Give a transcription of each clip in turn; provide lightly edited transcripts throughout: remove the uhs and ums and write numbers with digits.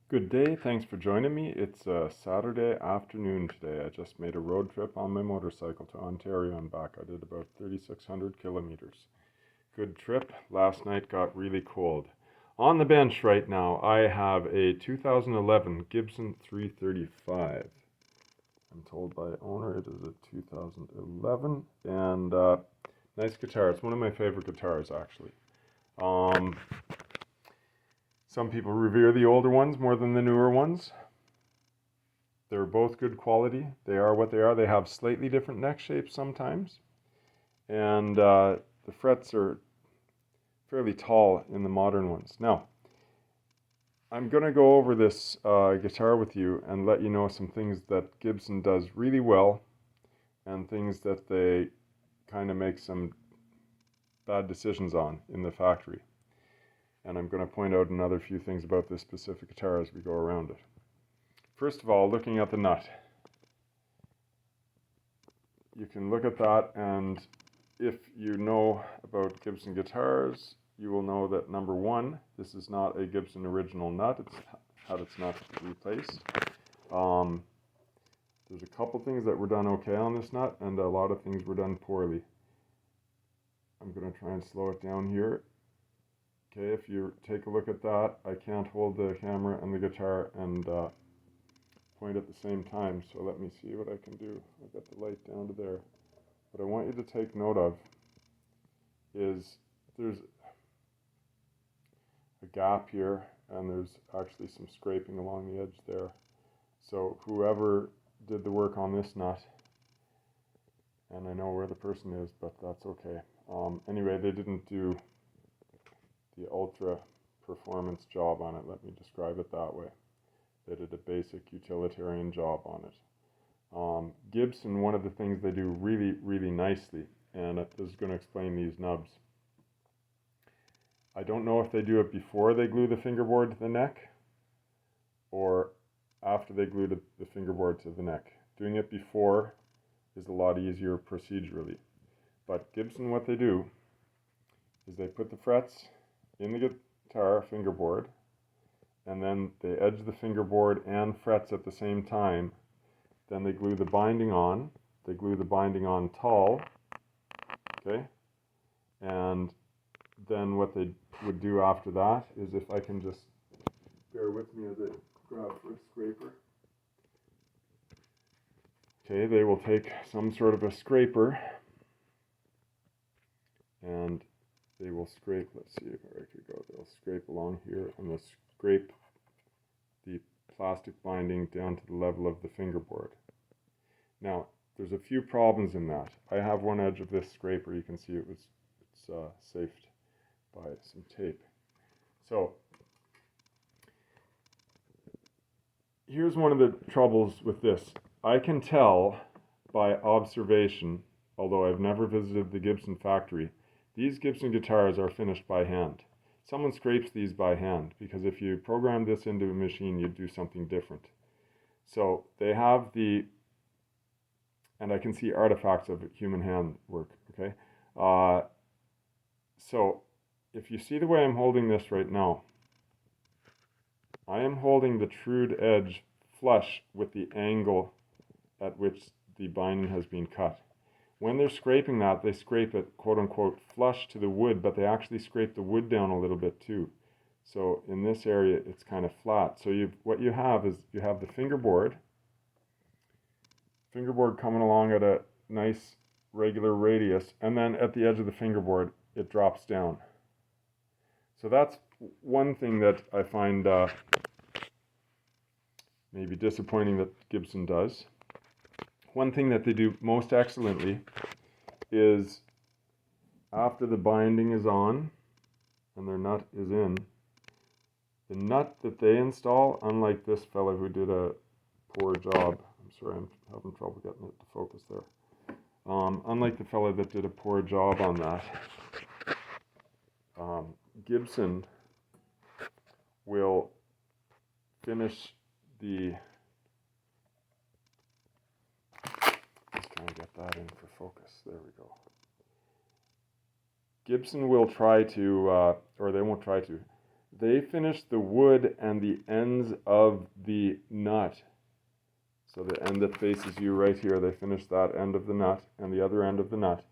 Good day, thanks for joining me. It's a Saturday afternoon today. I just made a road trip on my motorcycle to Ontario and back. I did about 3,600 kilometers. Good trip. Last night got really cold. On the bench right now, I have a 2011 Gibson 335. I'm told by owner it is a 2011 and nice guitar. It's one of my favorite guitars actually. Um, some people revere the older ones more than the newer ones. They're both good quality. They are what they are. They have slightly different neck shapes sometimes. And the frets are fairly tall in the modern ones. Now, I'm going to go over this guitar with you and let you know some things that Gibson does really well and things that they kind of make some bad decisions on in the factory. And I'm going to point out another few things about this specific guitar as we go around it. First of all, looking at the nut. You can look at that, and if you know about Gibson guitars, you will know that number one, this is not a Gibson original nut. It's had its nut replaced. There's a couple things that were done okay on this nut, and a lot of things were done poorly. I'm going to try and slow it down here. Okay, if you take a look at that, I can't hold the camera and the guitar and point at the same time, so let me see what I can do. I've got the light down to there. What I want you to take note of is there's a gap here, and there's actually some scraping along the edge there. So whoever did the work on this nut, and I know where the person is, but that's okay. Anyway, they didn't do the ultra performance job on it, let me describe it that way. They did a basic utilitarian job on it. Gibson, one of the things they do really nicely, and this is going to explain these nubs. I don't know if they do it before they glue the fingerboard to the neck or after they glue the fingerboard to the neck. Doing it before is a lot easier procedurally. But Gibson, what they do is they put the frets in the guitar fingerboard, and then they edge the fingerboard and frets at the same time. Then they glue the binding on. They glue the binding on tall, okay? And then what they would do after that is, if I can just bear with me as I grab for a scraper. Okay, they will take some sort of a scraper and they will scrape, let's see where I could go. They'll scrape along here and they'll scrape the plastic binding down to the level of the fingerboard. Now, there's a few problems in that. I have one edge of this scraper. You can see it's safed by some tape. So, here's one of the troubles with this. I can tell by observation, although I've never visited the Gibson factory, these Gibson guitars are finished by hand. Someone scrapes these by hand, because if you program this into a machine, you'd do something different. So they have and I can see artifacts of human hand work, okay? So if you see the way I'm holding this right now, I am holding the trued edge flush with the angle at which the binding has been cut. When they're scraping that, they scrape it, quote unquote, flush to the wood, but they actually scrape the wood down a little bit too. So in this area, it's kind of flat. So what you have is you have the fingerboard coming along at a nice regular radius, and then at the edge of the fingerboard, it drops down. So that's one thing that I find maybe disappointing that Gibson does. One thing that they do most excellently is, after the binding is on and their nut is in, the nut that they install, unlike this fellow who did a poor job, I'm sorry, I'm having trouble getting it to focus there. Unlike the fellow that did a poor job on that, Gibson will finish the, let's try and get that in for focus, there we go. Gibson will try to, or they won't try to, they finish the wood and the ends of the nut. So the end that faces you right here, they finish that end of the nut and the other end of the nut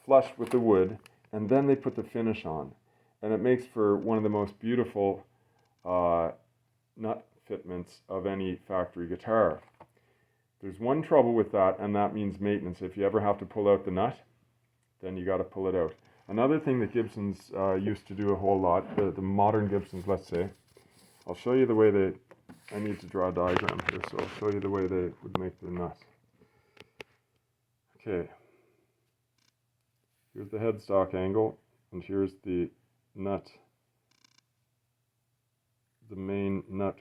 flush with the wood, and then they put the finish on. And it makes for one of the most beautiful nut fitments of any factory guitar. There's one trouble with that, and that means maintenance. If you ever have to pull out the nut, then you got to pull it out. Another thing that Gibsons used to do a whole lot, the modern Gibsons, let's say, I'll show you the way they, I need to draw a diagram here, so I'll show you the way they would make their nut. Okay, here's the headstock angle, and here's the nut, the main nut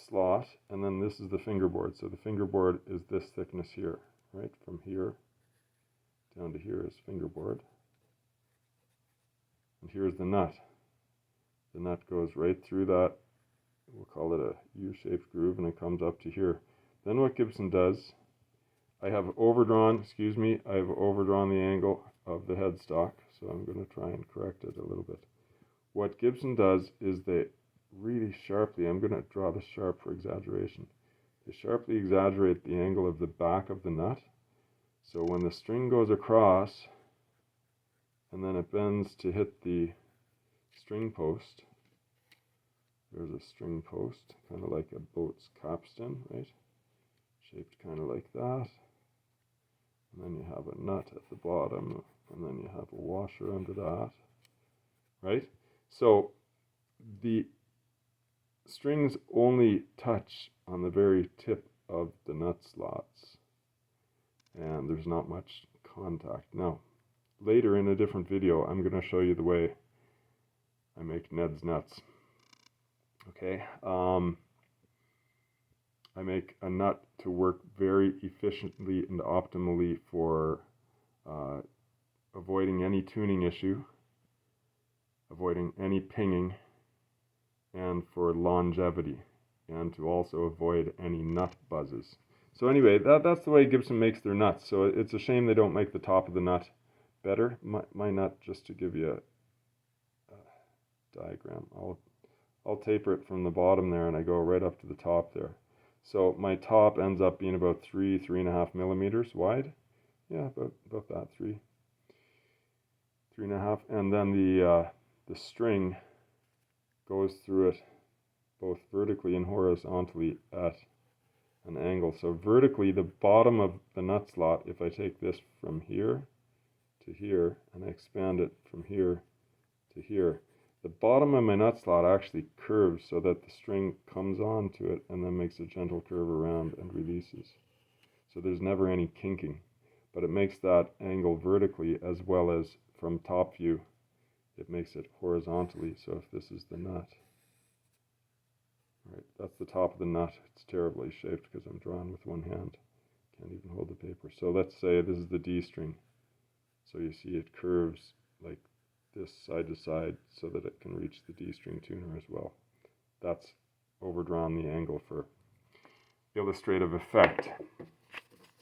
slot, and then this is the fingerboard. So the fingerboard is this thickness here, right? From here down to here is fingerboard. And here's the nut. The nut goes right through that, we'll call it a U-shaped groove, and it comes up to here. Then what Gibson does, I have overdrawn the angle of the headstock, so I'm going to try and correct it a little bit. What Gibson does is they really sharply, I'm going to draw this sharp for exaggeration, they sharply exaggerate the angle of the back of the nut. So when the string goes across, and then it bends to hit the string post, there's a string post, kind of like a boat's capstan, right? Shaped kind of like that. And then you have a nut at the bottom, and then you have a washer under that, right? So the strings only touch on the very tip of the nut slots, and there's not much contact. Now, later in a different video, I'm going to show you the way I make Ned's nuts. Okay, I make a nut to work very efficiently and optimally for avoiding any tuning issue, avoiding any pinging, and for longevity, and to also avoid any nut buzzes. So anyway, that's the way Gibson makes their nuts. So it's a shame they don't make the top of the nut better. My nut, just to give you a diagram, I'll taper it from the bottom there, and I go right up to the top there. So my top ends up being about 3.5 millimeters wide. Yeah, about that, 3.5. And then the string goes through it both vertically and horizontally at an angle. So vertically, the bottom of the nut slot, if I take this from here to here and I expand it from here to here, the bottom of my nut slot actually curves so that the string comes onto it and then makes a gentle curve around and releases. So there's never any kinking, but it makes that angle vertically as well as from top view. It makes it horizontally. So if this is the nut, right, that's the top of the nut. It's terribly shaped because I'm drawing with one hand. Can't even hold the paper. So let's say this is the D string. So you see it curves like this side to side so that it can reach the D string tuner as well. That's overdrawn the angle for illustrative effect.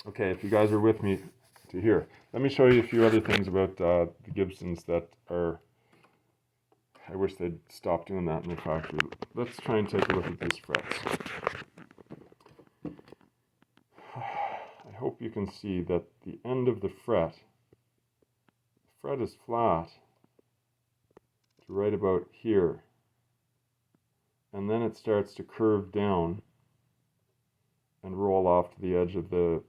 Okay, if you guys are with me to here, let me show you a few other things about the Gibsons that are, I wish they'd stop doing that in the factory. Let's try and take a look at these frets. I hope you can see that the end of the fret is flat to right about here, and then it starts to curve down and roll off to the edge of the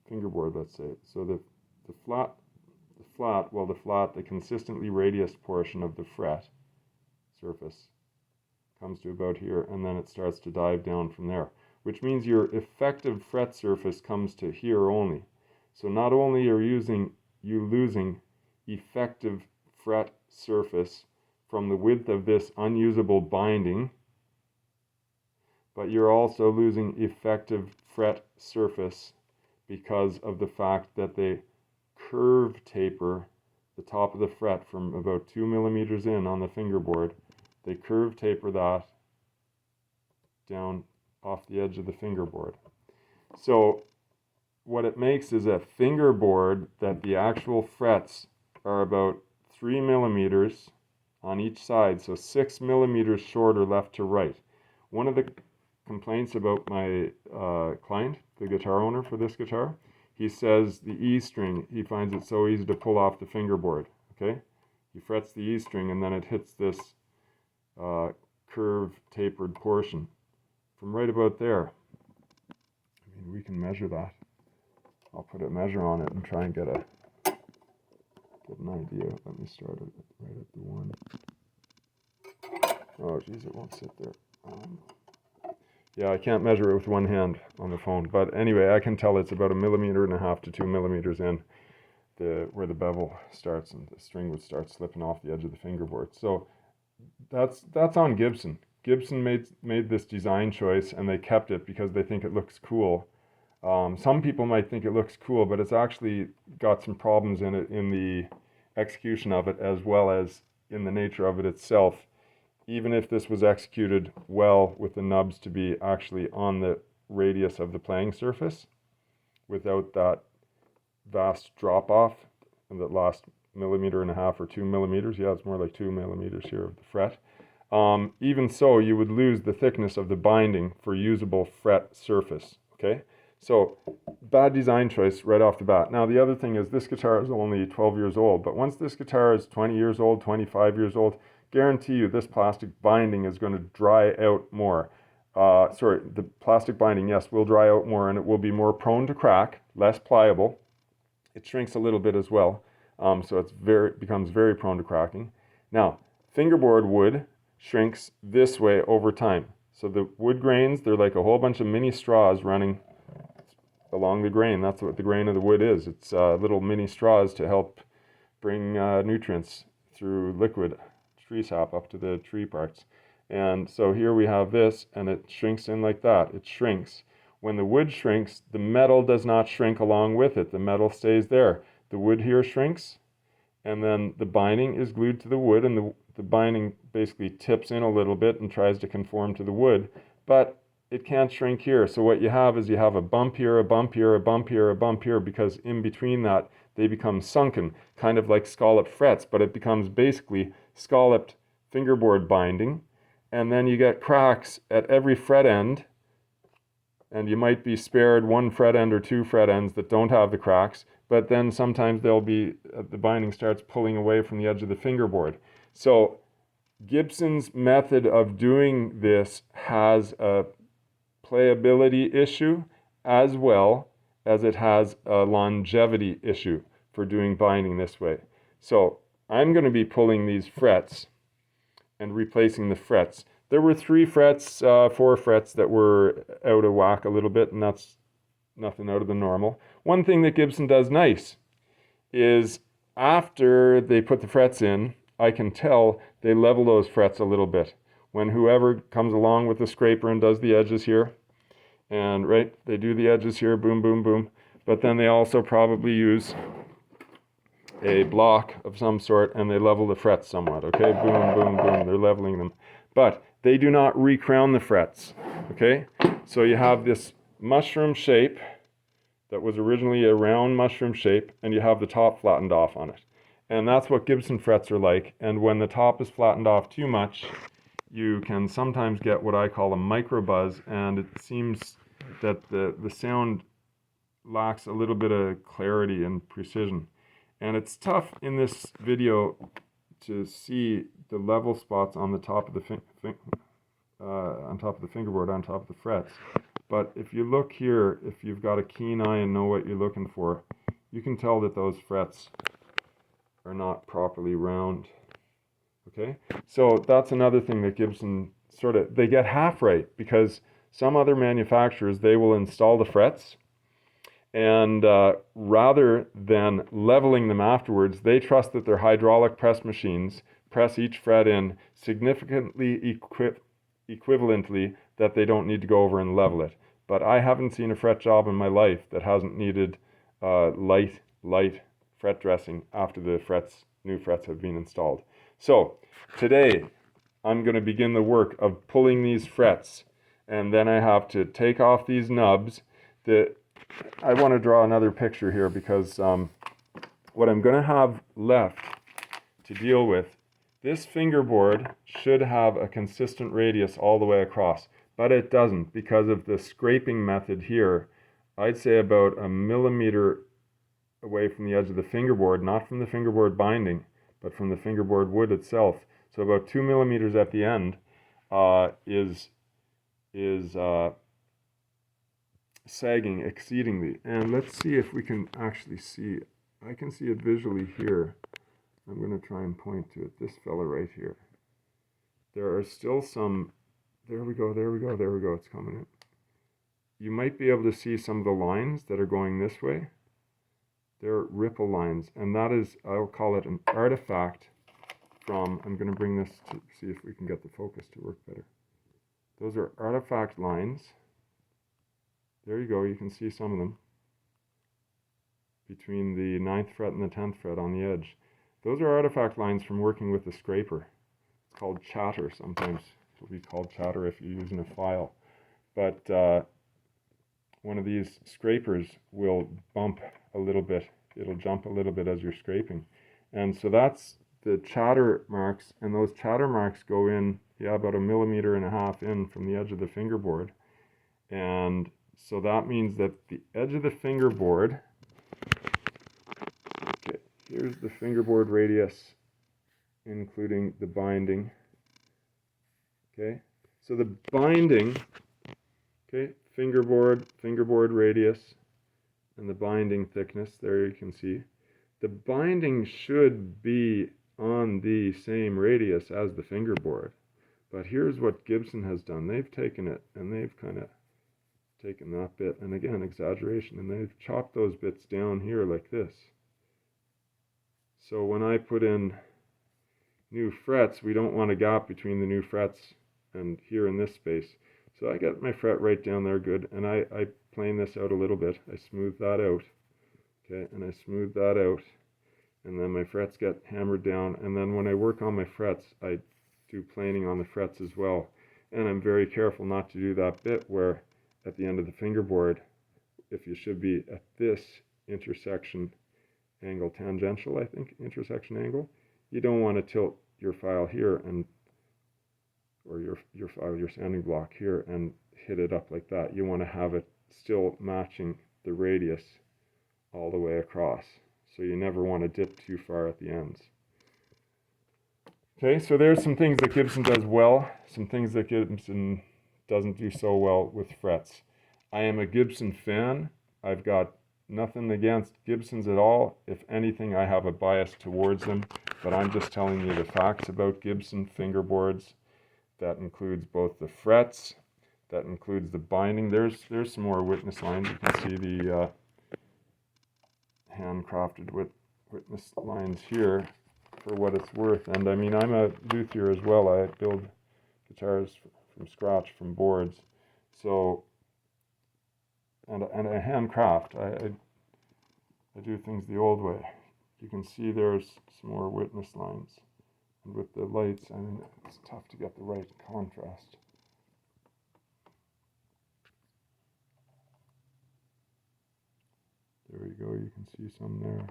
fingerboard, let's say. So the consistently radius portion of the fret surface comes to about here, and then it starts to dive down from there, which means your effective fret surface comes to here only. So not only are you losing effective fret surface from the width of this unusable binding, but you're also losing effective fret surface because of the fact that they curve taper the top of the fret from about 2 millimeters in on the fingerboard. They curve taper that down off the edge of the fingerboard. So what it makes is a fingerboard that the actual frets are about 3 millimeters on each side, so 6 millimeters shorter left to right. One of the complaints about my client, the guitar owner for this guitar, he says the E string, he finds it so easy to pull off the fingerboard, okay? He frets the E string and then it hits this curved, tapered portion from right about there. I mean, we can measure that. I'll put a measure on it and try and get an idea. Let me start it right at the 1. Oh, geez, it won't sit there. Yeah, I can't measure it with one hand on the phone, but anyway, I can tell it's about 1.5 millimeters to 2 millimeters in where the bevel starts, and the string would start slipping off the edge of the fingerboard. So that's on Gibson. Gibson made this design choice, and they kept it because they think it looks cool. Some people might think it looks cool, but it's actually got some problems in it, in the execution of it, as well as in the nature of it itself. Even if this was executed well with the nubs to be actually on the radius of the playing surface, without that vast drop off in that last 1.5 millimeters or 2 millimeters, yeah, it's more like 2 millimeters here of the fret. Even so, you would lose the thickness of the binding for usable fret surface, okay? So, bad design choice right off the bat. Now, the other thing is this guitar is only 12 years old, but once this guitar is 20 years old, 25 years old, guarantee you this plastic binding is going to dry out more. The plastic binding, yes, will dry out more, and it will be more prone to crack, less pliable. It shrinks a little bit as well, so it becomes very prone to cracking. Now, fingerboard wood shrinks this way over time. So the wood grains, they're like a whole bunch of mini straws running along the grain. That's what the grain of the wood is. It's little mini straws to help bring nutrients through liquid tree sap up to the tree parts. And so here we have this, and it shrinks in like that. It shrinks. When the wood shrinks, the metal does not shrink along with it. The metal stays there. The wood here shrinks, and then the binding is glued to the wood, and the binding basically tips in a little bit and tries to conform to the wood, but it can't shrink here. So what you have is you have a bump here, a bump here, a bump here, a bump here, because in between that, they become sunken, kind of like scalloped frets, but it becomes basically scalloped fingerboard binding, and then you get cracks at every fret end, and you might be spared 1 fret end or 2 fret ends that don't have the cracks, but then sometimes the binding starts pulling away from the edge of the fingerboard. So Gibson's method of doing this has a playability issue as well as it has a longevity issue for doing binding this way. So I'm going to be pulling these frets and replacing the frets. There were 3 frets, 4 frets that were out of whack a little bit, and that's nothing out of the normal. One thing that Gibson does nice is after they put the frets in, I can tell they level those frets a little bit. When whoever comes along with the scraper and does the edges here, and right, they do the edges here, boom, boom, boom, but then they also probably use a block of some sort and they level the frets somewhat, okay? Boom, boom, boom, they're leveling them. But they do not recrown the frets, okay? So you have this mushroom shape that was originally a round mushroom shape, and you have the top flattened off on it. And that's what Gibson frets are like, and when the top is flattened off too much, you can sometimes get what I call a micro buzz, and it seems that the sound lacks a little bit of clarity and precision. And it's tough in this video to see the level spots on the top of the fingerboard, on top of the frets. But if you look here, if you've got a keen eye and know what you're looking for, you can tell that those frets are not properly round. Okay, so that's another thing that Gibson they get half right, because some other manufacturers, they will install the frets, and rather than leveling them afterwards, they trust that their hydraulic press machines press each fret in significantly equivalently, that they don't need to go over and level it. But I haven't seen a fret job in my life that hasn't needed light fret dressing after the new frets have been installed. So today I'm going to begin the work of pulling these frets, and then I have to take off these nubs. I want to draw another picture here, because what I'm going to have left to deal with This fingerboard should have a consistent radius all the way across, but it doesn't because of the scraping method here. I'd say about a millimeter away from the edge of the fingerboard, not from the fingerboard binding, but from the fingerboard wood itself. So about 2 millimeters at the end is sagging exceedingly. And let's see if we can actually see. I can see it visually here. I'm going to try and point to it. This fella right here. There are still some. There we go. It's coming in. You might be able to see some of the lines that are going this way. They're ripple lines, and that is, I'll call it an artifact from, I'm going to bring this to see if we can get the focus to work better. Those are artifact lines. There you go, you can see some of them between the 9th fret and the 10th fret on the edge. Those are artifact lines from working with the scraper. It's called chatter sometimes. It'll be called chatter if you're using a file. But one of these scrapers will bump a little bit. It'll jump a little bit as you're scraping. And so that's the chatter marks, and those chatter marks go in, about 1.5 millimeters in from the edge of the fingerboard. And so that means that the edge of the fingerboard, okay, here's the fingerboard radius, including the binding. Okay, so the binding, okay, fingerboard radius, and the binding thickness, there you can see. The binding should be on the same radius as the fingerboard. But here's what Gibson has done. They've taken it and they've kind of taken that bit, and again, exaggeration, and they've chopped those bits down here like this. So when I put in new frets, we don't want a gap between the new frets and here in this space. So I got my fret right down there good, and I plane this out a little bit. I smooth that out, okay, and I smooth that out, and then my frets get hammered down, and then when I work on my frets, I do planing on the frets as well. And I'm very careful not to do that bit where at the end of the fingerboard, if you should be at this intersection angle, tangential, I think, intersection angle, you don't want to tilt your file here and or your file, your sanding block here, and hit it up like that. You want to have it still matching the radius all the way across. So you never want to dip too far at the ends. Okay, so there's some things that Gibson does well, some things that Gibson doesn't do so well with frets. I am a Gibson fan. I've got nothing against Gibsons at all. If anything, I have a bias towards them, but I'm just telling you the facts about Gibson fingerboards. That includes both the frets, that includes the binding. There's some more witness lines. You can see the handcrafted witness lines here for what it's worth. And I mean, I'm a luthier as well. I build guitars from scratch from boards. So, and I handcraft. I do things the old way. You can see there's some more witness lines. And with the lights, I mean, it's tough to get the right contrast. There we go, you can see some there.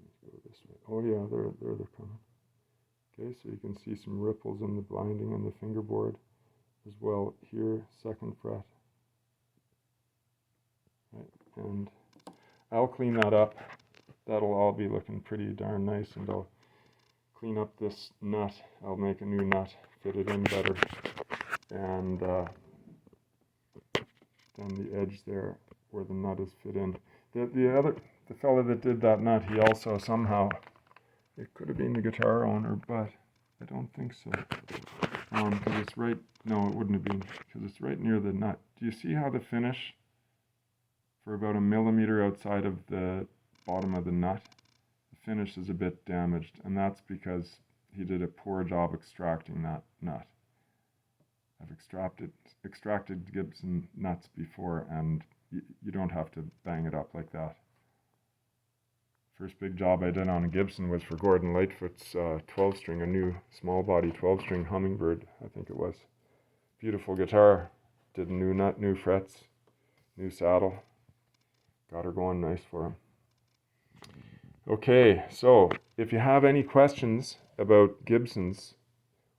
Let's go this way. Oh yeah, there they're coming. Okay, so you can see some ripples in the binding and the fingerboard as well here, 2nd fret. Right, and I'll clean that up. That'll all be looking pretty darn nice, and I'll clean up this nut. I'll make a new nut, fit it in better, and then the edge there where the nut is fit in. The fella that did that nut, he also somehow, it could have been the guitar owner, but I don't think so. Because it's right, no, it wouldn't have been, because it's right near the nut. Do you see how the finish, for about 1 millimeter outside of the bottom of the nut, the finish is a bit damaged, and that's because he did a poor job extracting that nut. I've extracted Gibson nuts before, and you don't have to bang it up like that. First big job I did on a Gibson was for Gordon Lightfoot's 12-string, a new small body 12-string Hummingbird, I think it was. Beautiful guitar. Did a new nut, new frets, new saddle. Got her going nice for him. Okay, so if you have any questions about Gibsons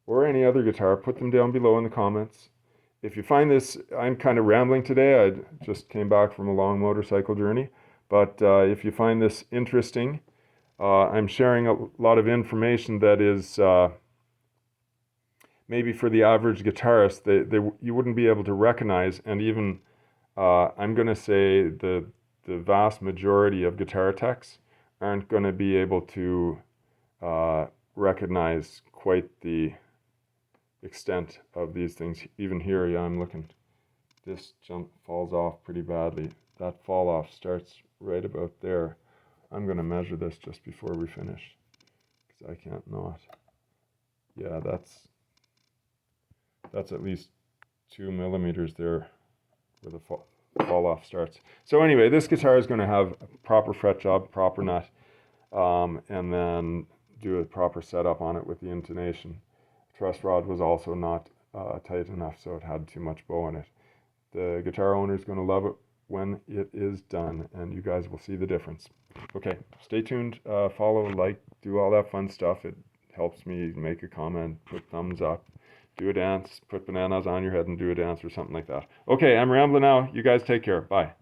or any other guitar, put them down below in the comments. If you find this, I'm kind of rambling today. I just came back from a long motorcycle journey. But if you find this interesting, I'm sharing a lot of information that is maybe for the average guitarist, you wouldn't be able to recognize. And even, I'm going to say the vast majority of guitar techs aren't going to be able to recognize quite the extent of these things. Even here, yeah, I'm looking. This jump falls off pretty badly. That fall off starts right about there. I'm going to measure this just before we finish because I can't not. Yeah, that's at least 2 millimeters there where the fall off starts. So anyway, this guitar is going to have a proper fret job, proper nut, and then do a proper setup on it with the intonation. Truss rod was also not tight enough, so it had too much bow in it. The guitar owner is going to love it when it is done, and you guys will see the difference. Okay, stay tuned, follow, like, do all that fun stuff. It helps me make a comment, put thumbs up, do a dance, put bananas on your head and do a dance or something like that. Okay, I'm rambling now. You guys take care. Bye.